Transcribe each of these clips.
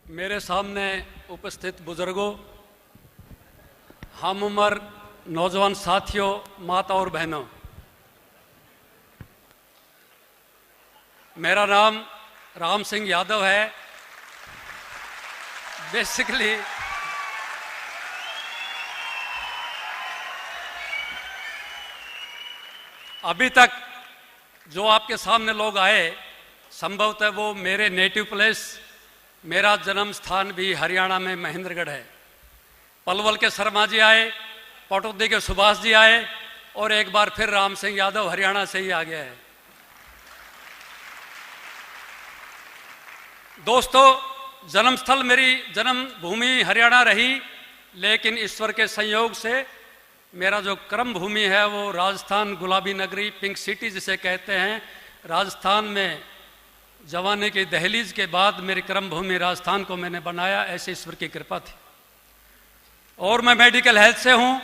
मेरे सामने उपस्थित बुजुर्गों, हम उम्र नौजवान साथियों, माता और बहनों, मेरा नाम राम सिंह यादव है। बेसिकली अभी तक जो आपके सामने लोग आए, संभवतः वो मेरे नेटिव प्लेस, मेरा जन्म स्थान भी हरियाणा में महेंद्रगढ़ है। पलवल के शर्मा जी आए, पटौदी के सुभाष जी आए और एक बार फिर राम सिंह यादव हरियाणा से ही आ गया है। दोस्तों, जन्मस्थल मेरी जन्मभूमि हरियाणा रही, लेकिन ईश्वर के संयोग से मेरा जो कर्म भूमि है वो राजस्थान, गुलाबी नगरी, पिंक सिटी जिसे कहते हैं। राजस्थान में जवानी की दहलीज के बाद मेरी कर्म भूमि राजस्थान को मैंने बनाया, ऐसे ईश्वर की कृपा थी। और मैं मेडिकल हेल्थ से हूँ।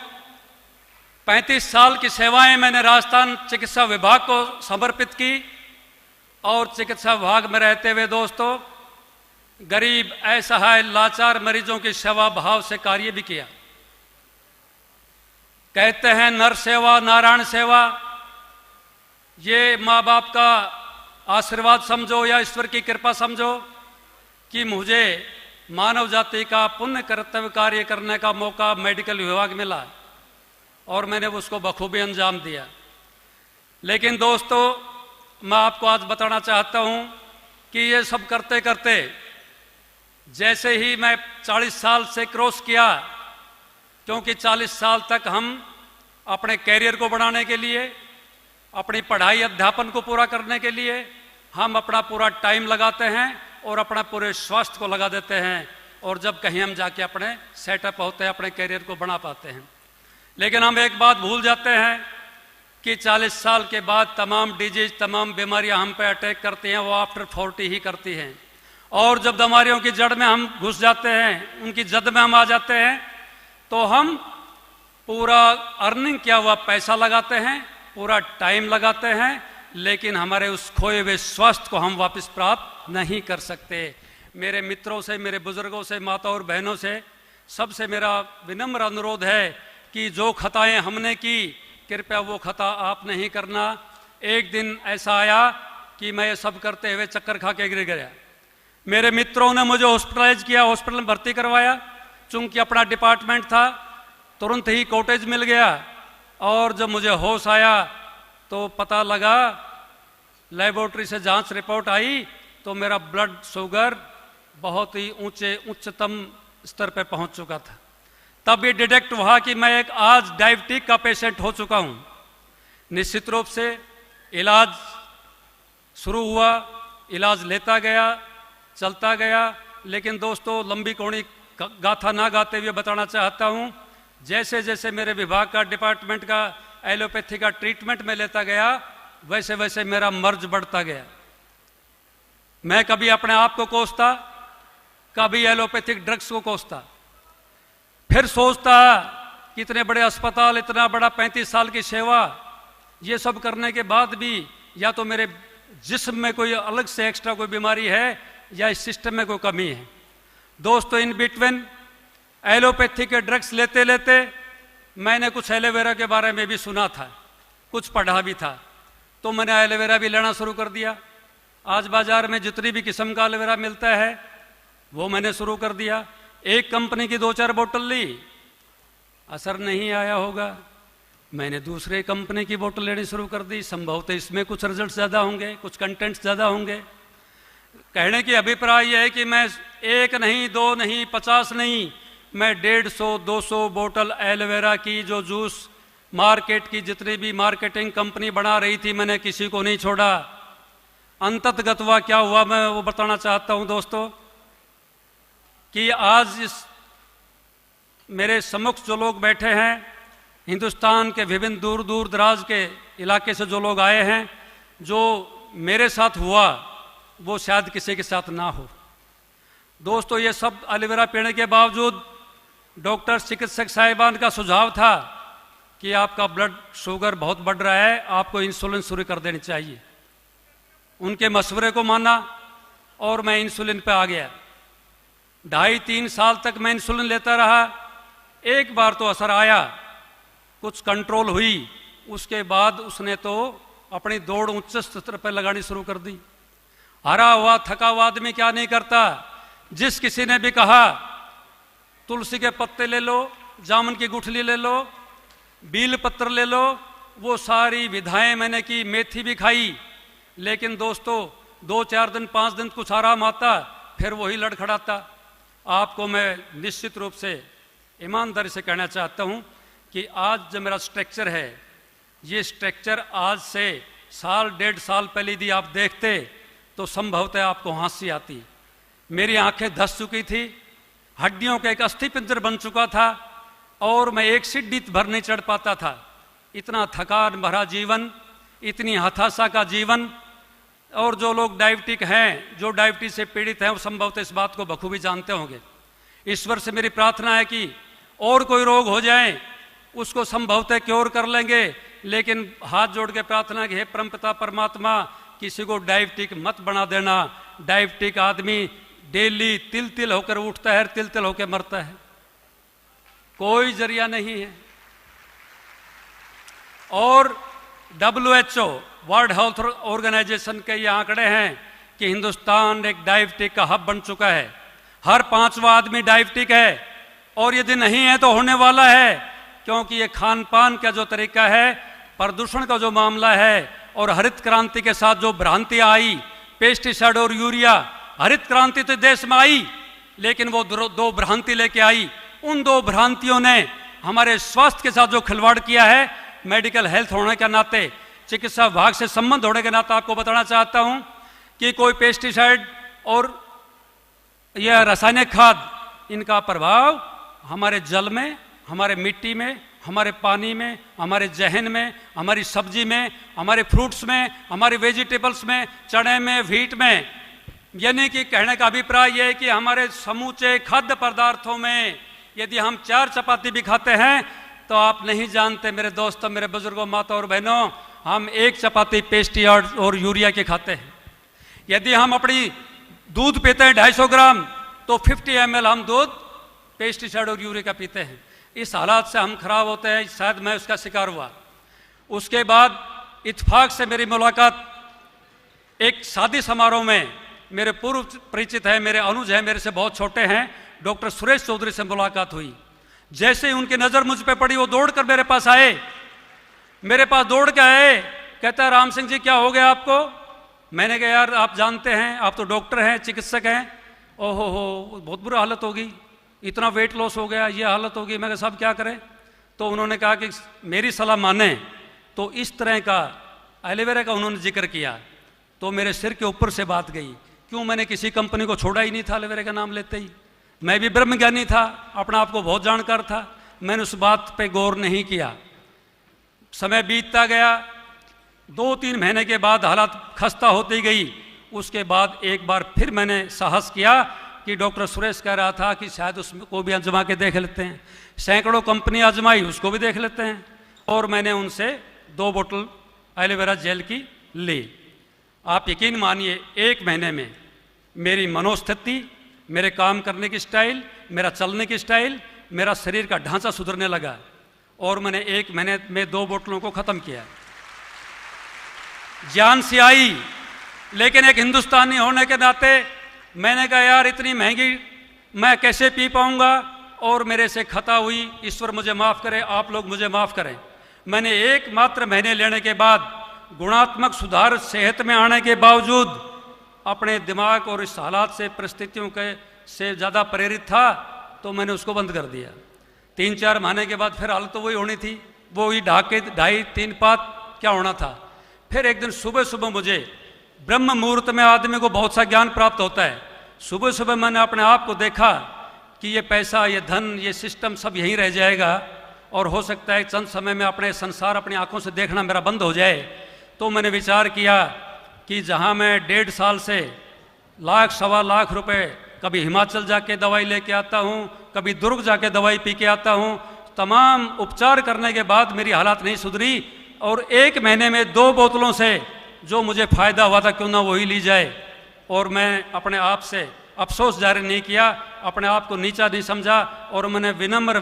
35 साल की सेवाएं मैंने राजस्थान चिकित्सा विभाग को समर्पित की और चिकित्सा विभाग में रहते हुए दोस्तों गरीब, असहाय, लाचार मरीजों की सेवा भाव से कार्य भी किया। कहते हैं नर सेवा नारायण सेवा, ये माँ बाप का आशीर्वाद समझो या ईश्वर की कृपा समझो कि मुझे मानव जाति का पुण्य कर्तव्य कार्य करने का मौका मेडिकल विभाग मिला और मैंने उसको बखूबी अंजाम दिया। लेकिन दोस्तों, मैं आपको आज बताना चाहता हूँ कि ये सब करते करते जैसे ही मैं 40 साल से क्रॉस किया, क्योंकि 40 साल तक हम अपने कैरियर को बढ़ाने के लिए, अपनी पढ़ाई अध्यापन को पूरा करने के लिए हम अपना पूरा टाइम लगाते हैं और अपना पूरे स्वास्थ्य को लगा देते हैं, और जब कहीं हम जाके अपने सेटअप होते हैं, अपने कैरियर को बना पाते हैं। लेकिन हम एक बात भूल जाते हैं कि 40 साल के बाद तमाम डिजीज, तमाम बीमारियां हम पे अटैक करती हैं, वो आफ्टर 40 ही करती हैं। और जब बीमारियों की जड़ में हम घुस जाते हैं, उनकी जद में हम आ जाते हैं, तो हम पूरा अर्निंग किया हुआ पैसा लगाते हैं, पूरा टाइम लगाते हैं, लेकिन हमारे उस खोए हुए स्वास्थ्य को हम वापस प्राप्त नहीं कर सकते। मेरे मित्रों से, मेरे बुजुर्गों से, माता और बहनों से, सबसे मेरा विनम्र अनुरोध है कि जो खताएं हमने की, कृपया वो खता आप नहीं करना। एक दिन ऐसा आया कि मैं ये सब करते हुए चक्कर खा के गिर गया। मेरे मित्रों ने मुझे हॉस्पिटलाइज किया, हॉस्पिटल में भर्ती करवाया। चूंकि अपना डिपार्टमेंट था, तुरंत ही कॉटेज मिल गया। और जब मुझे होश आया तो पता लगा, लेबोरेटरी से जांच रिपोर्ट आई तो मेरा ब्लड शुगर बहुत ही उच्चतम स्तर पर पहुंच चुका था। तब ये डिटेक्ट हुआ कि मैं एक आज डायबिटिक का पेशेंट हो चुका हूं। निश्चित रूप से इलाज शुरू हुआ, इलाज लेता गया, चलता गया। लेकिन दोस्तों, लंबी कौड़ी गाथा ना गाते हुए बताना चाहता हूं, जैसे जैसे मेरे विभाग का, डिपार्टमेंट का एलोपैथी का ट्रीटमेंट में लेता गया, वैसे वैसे मेरा मर्ज बढ़ता गया। मैं कभी अपने आप को कोसता, कभी एलोपैथिक ड्रग्स को कोसता, फिर सोचता कि इतने बड़े अस्पताल, इतना बड़ा 35 साल की सेवा, ये सब करने के बाद भी या तो मेरे जिस्म में कोई अलग से एक्स्ट्रा कोई बीमारी है या इस सिस्टम में कोई कमी है। दोस्तों, इन बिटवीन एलोपैथी के ड्रग्स लेते लेते मैंने कुछ एलोवेरा के बारे में भी सुना था, कुछ पढ़ा भी था, तो मैंने एलोवेरा भी लेना शुरू कर दिया। आज बाजार में जितनी भी किस्म का एलोवेरा मिलता है वो मैंने शुरू कर दिया। एक कंपनी की 2-4 बोतल ली, असर नहीं आया होगा, मैंने दूसरे कंपनी की बोतल लेनी शुरू कर दी। संभवतः इसमें कुछ रिजल्ट ज़्यादा होंगे, कुछ कंटेंट्स ज़्यादा होंगे। कहने की अभिप्राय यह है कि मैं 1 नहीं, 2 नहीं, 50 नहीं, मैं 150-200 बोतल एलोवेरा की जो जूस मार्केट की जितनी भी मार्केटिंग कंपनी बना रही थी, मैंने किसी को नहीं छोड़ा। अंततगतवा क्या हुआ मैं वो बताना चाहता हूं दोस्तों, कि आज इस मेरे सम्मुख जो लोग बैठे हैं, हिंदुस्तान के विभिन्न दूर दूर दराज के इलाके से जो लोग आए हैं, जो मेरे साथ हुआ वो शायद किसी के साथ ना हो। दोस्तों, ये सब एलोवेरा पीने के बावजूद डॉक्टर, चिकित्सक साहिबान का सुझाव था कि आपका ब्लड शुगर बहुत बढ़ रहा है, आपको इंसुलिन शुरू कर देनी चाहिए। उनके मशवरे को माना और मैं इंसुलिन पे आ गया। 2.5-3 साल तक मैं इंसुलिन लेता रहा। एक बार तो असर आया, कुछ कंट्रोल हुई, उसके बाद उसने तो अपनी दौड़ उच्च स्तर पर लगानी शुरू कर दी। हरा हुआ थका हुआ आदमी क्या नहीं करता। जिस किसी ने भी कहा तुलसी के पत्ते ले लो, जामुन की गुठली ले लो, बील पत्र ले लो, वो सारी विधाएं मैंने की, मेथी भी खाई, लेकिन दोस्तों 2-4 दिन 5 दिन कुछ आराम आता, फिर वही लड़खड़ाता। आपको मैं निश्चित रूप से ईमानदारी से कहना चाहता हूं कि आज जो मेरा स्ट्रक्चर है, ये स्ट्रक्चर आज से 1.5 साल पहले यदि आप देखते तो संभवतः आपको हंसी आती। मेरी आंखें धस चुकी थी, हड्डियों का एक अस्थि पिंजर बन चुका था और मैं एक सीढ़ी भर नहीं चढ़ पाता था। इतना थकान भरा जीवन, इतनी हताशा का जीवन। और जो लोग डायबिटिक हैं, जो डायबिटीज से पीड़ित हैं, वो संभवतः इस बात को बखूबी जानते होंगे। ईश्वर से मेरी प्रार्थना है कि और कोई रोग हो जाए उसको संभवतः क्योर कर लेंगे, लेकिन हाथ जोड़ के प्रार्थना कि हे परमपिता परमात्मा, किसी को डायबिटिक मत बना देना। डायबिटिक आदमी डेली तिल तिल होकर उठता है, तिल तिल होकर मरता है, कोई जरिया नहीं है। और WHO वर्ल्ड हेल्थ ऑर्गेनाइजेशन के ये आंकड़े हैं कि हिंदुस्तान एक डायबिटिक का हब बन चुका है। हर 5वां आदमी डायबिटिक है, और यदि नहीं है तो होने वाला है, क्योंकि ये खान पान का जो तरीका है, प्रदूषण का जो मामला है, और हरित क्रांति के साथ जो भ्रांतियां आई, पेस्टिसाइड और यूरिया। हरित क्रांति तो देश में आई, लेकिन वो 2 भ्रांति लेके आई। उन 2 भ्रांतियों ने हमारे स्वास्थ्य के साथ जो खिलवाड़ किया है, मेडिकल हेल्थ होने के नाते, चिकित्सा विभाग से संबंध होने के नाते आपको बताना चाहता हूं कि कोई पेस्टिसाइड और यह रासायनिक खाद, इनका प्रभाव हमारे जल में, हमारे मिट्टी में, हमारे पानी में, हमारे जहन में, हमारी सब्जी में, हमारे फ्रूट्स में, हमारे वेजिटेबल्स में, चने में, व्हीट में, यानी कि कहने का अभिप्राय यह है कि हमारे समूचे खाद्य पदार्थों में यदि हम 4 चपाती भी खाते हैं तो आप नहीं जानते मेरे दोस्तों, मेरे बुजुर्गों, माता और बहनों, हम 1 चपाती पेस्टिसाइड और यूरिया के खाते हैं। यदि हम अपनी दूध पीते हैं 250 ग्राम, तो 50 ml हम दूध पेस्टिसाइड और यूरिया का पीते हैं। इस हालात से हम खराब होते हैं। शायद मैं उसका शिकार हुआ। उसके बाद इत्तेफाक से मेरी मुलाकात एक शादी समारोह में, मेरे पूर्व परिचित है, मेरे अनुज है, मेरे से बहुत छोटे हैं, डॉक्टर सुरेश चौधरी से मुलाकात हुई। जैसे ही उनकी नज़र मुझ पे पड़ी, वो दौड़कर मेरे पास आए, मेरे पास दौड़ के आए, कहता है राम सिंह जी क्या हो गया आपको? मैंने कहा यार आप जानते हैं, आप तो डॉक्टर हैं, चिकित्सक हैं। ओहो हो, बहुत बुरा हालत होगी, इतना वेट लॉस हो गया, ये हालत होगी। मैं कहा साहब क्या करें? तो उन्होंने कहा कि मेरी सलाह माने तो इस तरह का एलोवेरा का उन्होंने जिक्र किया, तो मेरे सिर के ऊपर से बात गई। क्यों मैंने किसी कंपनी को छोड़ा ही नहीं था एलोवेरा का नाम लेते ही। मैं भी ब्रह्मज्ञानी था, अपना आपको बहुत जानकार था, मैंने उस बात पे गौर नहीं किया। समय बीतता गया, 2-3 महीने के बाद हालत खस्ता होती गई। उसके बाद एक बार फिर मैंने साहस किया कि डॉक्टर सुरेश कह रहा था कि शायद उसको भी आजमा के देख लेते हैं। सैकड़ों कंपनी आजमाई, उसको भी देख लेते हैं। और मैंने उनसे 2 बोतल एलोवेरा जेल की ली। आप यकीन मानिए 1 महीने में मेरी मनोस्थिति, मेरे काम करने की स्टाइल, मेरा चलने की स्टाइल, मेरा शरीर का ढांचा सुधरने लगा। और मैंने 1 महीने में 2 बोतलों को ख़त्म किया। जान सी आई, लेकिन एक हिंदुस्तानी होने के नाते मैंने कहा यार इतनी महंगी मैं कैसे पी पाऊंगा, और मेरे से खता हुई। ईश्वर मुझे माफ़ करे, आप लोग मुझे माफ़ करें। मैंने 1 मात्र महीने लेने के बाद गुणात्मक सुधार सेहत में आने के बावजूद अपने दिमाग और इस हालात से, परिस्थितियों के से ज़्यादा प्रेरित था, तो मैंने उसको बंद कर दिया। 3-4 महीने के बाद फिर हालत तो वही होनी थी, वो वही 2.5-3 पात क्या होना था। फिर एक दिन सुबह सुबह मुझे ब्रह्म मुहूर्त में आदमी को बहुत सा ज्ञान प्राप्त होता है। सुबह सुबह मैंने अपने आप को देखा कि ये पैसा, ये धन, ये सिस्टम सब यहीं रह जाएगा, और हो सकता है चंद समय में अपने संसार अपनी आंखों से देखना मेरा बंद हो जाए। तो मैंने विचार किया कि जहां मैं 1.5 साल से लाख सवा लाख रुपए कभी हिमाचल जाके दवाई लेके आता हूं, कभी दुर्ग जाके दवाई पी के आता हूं, तमाम उपचार करने के बाद मेरी हालत नहीं सुधरी। और 1 महीने में 2 बोतलों से जो मुझे फ़ायदा हुआ था, क्यों ना वही ली जाए। और मैं अपने आप से अफसोस जारी नहीं किया, अपने आप को नीचा नहीं समझा, और मैंने विनम्र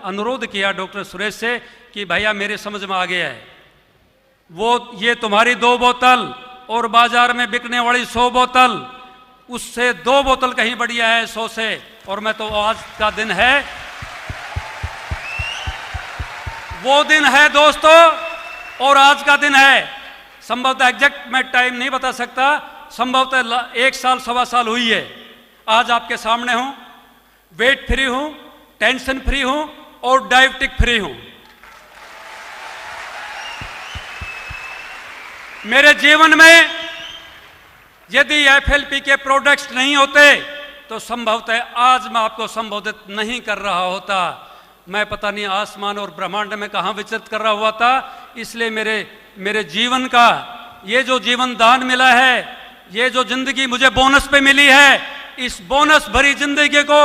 अनुरोध किया डॉक्टर सुरेश से कि भैया मेरे समझ में आ गया है, ये तुम्हारी 2 बोतल और बाजार में बिकने वाली 100 बोतल, उससे 2 बोतल कहीं बढ़िया है 100 से। और मैं तो आज का दिन है, वो दिन है दोस्तों, और आज का दिन है। संभवतः एग्जैक्ट मैं टाइम नहीं बता सकता, संभवतः 1 साल 1.25 साल हुई है। आज आपके सामने हूं, वेट फ्री हूं, टेंशन फ्री हूं और डायबिटिक फ्री हूं। मेरे जीवन में यदि एफएलपी के प्रोडक्ट्स नहीं होते तो संभवतः आज मैं आपको संबोधित नहीं कर रहा होता। मैं पता नहीं आसमान और ब्रह्मांड में कहां विचरित कर रहा हुआ था। इसलिए मेरे जीवन का ये जो जीवन दान मिला है, ये जो जिंदगी मुझे बोनस पे मिली है, इस बोनस भरी जिंदगी को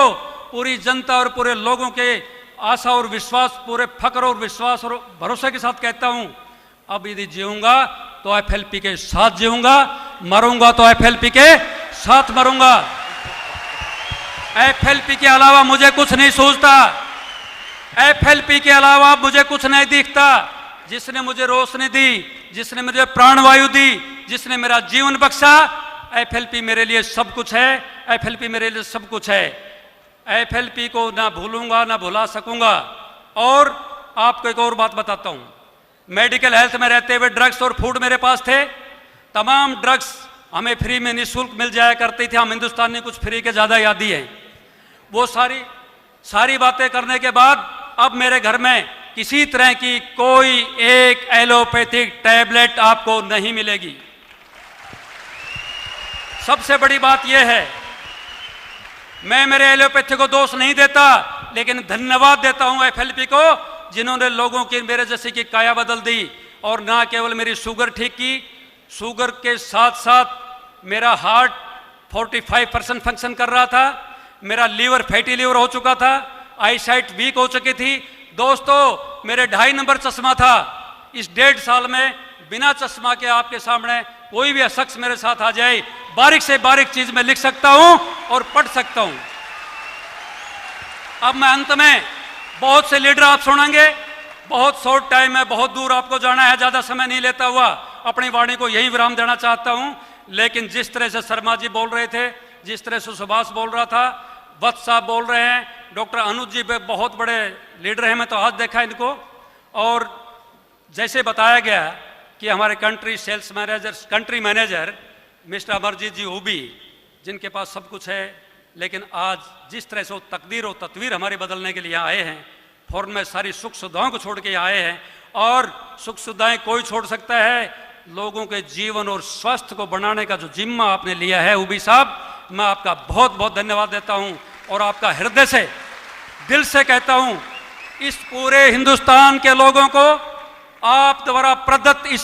पूरी जनता और पूरे लोगों के आशा और विश्वास, पूरे फक्र और विश्वास और भरोसे के साथ कहता हूं, अब यदि जीऊंगा तो एफएलपी के साथ जीऊंगा, मरूंगा तो एफएलपी के साथ मरूंगा। एफएलपी के अलावा मुझे कुछ नहीं सूझता, एफएलपी के अलावा मुझे कुछ नहीं दिखता। जिसने मुझे रोशनी दी, जिसने मुझे प्राणवायु दी, जिसने मेरा जीवन बख्शा, एफएलपी मेरे लिए सब कुछ है। एफएलपी मेरे लिए सब कुछ है। एफएलपी को ना भूलूंगा ना भुला सकूंगा। और आपको एक और बात बताता हूं, मेडिकल हेल्थ में रहते हुए ड्रग्स और फूड मेरे पास थे। तमाम ड्रग्स हमें फ्री में निःशुल्क मिल जाया करती थी। हम हिंदुस्तान ने कुछ फ्री के ज्यादा यादी है। वो सारी बातें करने के बाद अब मेरे घर में किसी तरह की कोई एक एलोपैथिक टैबलेट आपको नहीं मिलेगी। सबसे बड़ी बात यह है, मैं मेरे एलोपैथी को दोष नहीं देता, लेकिन धन्यवाद देता हूं एफएलपी को, जिन्होंने लोगों की मेरे जैसे की काया बदल दी। और ना केवल मेरी शुगर ठीक की, शुगर के साथ साथ मेरा हार्ट 45% फंक्शन कर रहा था, मेरा लीवर फैटी लीवर हो चुका था, आईसाइट वीक हो चुकी थी। दोस्तों, मेरे 2.5 नंबर चश्मा था। इस 1.5 साल में बिना चश्मा के आपके सामने कोई भी शख्स मेरे साथ आ जाए, बारीक से बारीक चीज में लिख सकता हूं और पढ़ सकता हूं। अब मैं अंत में बहुत से लीडर आप सुनेंगे, बहुत शॉर्ट टाइम है, बहुत दूर आपको जाना है, ज्यादा समय नहीं लेता हुआ अपनी वाणी को यही विराम देना चाहता हूं। लेकिन जिस तरह से शर्मा जी बोल रहे थे, जिस तरह से सुभाष बोल रहा था, वत्स साहब बोल रहे हैं, डॉक्टर अनुज जी बहुत बड़े लीडर हैं, मैं तो आज देखा इनको। और जैसे बताया गया कि हमारे कंट्री मैनेजर मिस्टर अमरजीत जी हुबी, जिनके पास सब कुछ है, लेकिन आज जिस तरह से वो तकदीर और तत्वीर हमारी बदलने के लिए आए हैं, फौरन में सारी सुख सुविधाओं को छोड़ के आए हैं। और सुख सुविधाएं कोई छोड़ सकता है, लोगों के जीवन और स्वास्थ्य को बनाने का जो जिम्मा आपने लिया है हुबी साहब, मैं आपका बहुत बहुत धन्यवाद देता हूं। और आपका हृदय से, दिल से कहता हूं, इस पूरे हिंदुस्तान के लोगों को आप द्वारा प्रदत्त इस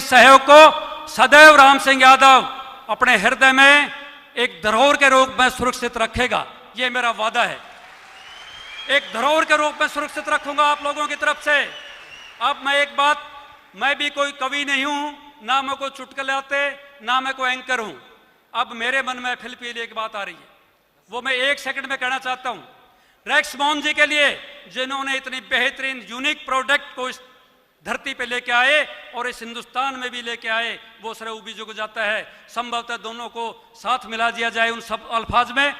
सहयोग को सदैव राम सिंह यादव अपने हृदय में एक धरोहर के रूप में सुरक्षित रखेगा। यह मेरा वादा है। एक धरोहर के रूप में सुरक्षित रखूंगा आप लोगों की तरफ से। अब मैं एक बात, मैं भी कोई कवि नहीं हूं, ना मैं कोई चुटकुले आते, ना मैं कोई एंकर हूं। अब मेरे मन में फिल के लिए एक बात आ रही है, वो मैं 1 सेकंड में कहना चाहता हूं। रेक्स मोहन जी के लिए, जिन्होंने इतनी बेहतरीन यूनिक प्रोडक्ट को इस धरती पे लेके आए और इस हिंदुस्तान में भी लेके आए, वो सर उबी जुग जाता है। संभवतः दोनों को साथ मिला दिया जाए उन सब अल्फाज में।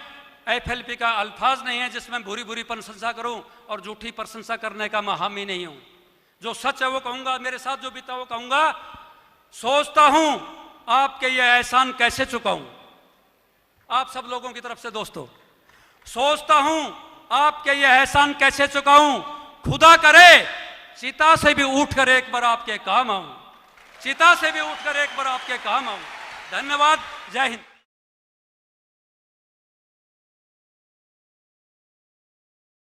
एफएलपी का अल्फाज नहीं है जिसमें बुरी बुरी प्रशंसा करूं और झूठी प्रशंसा करने का मैं हामी नहीं हूं। जो सच है वो कहूंगा, मेरे साथ जो बीता वो कहूंगा। सोचता हूं आपके ये एहसान कैसे चुकाऊं, आप सब लोगों की तरफ से दोस्तों। सोचता हूं आपके ये एहसान कैसे चुकाऊं। खुदा करे चिता से भी उठकर एक बार आपके काम आऊं, चिता से भी उठकर एक बार आपके काम आऊं। धन्यवाद। जय हिंद।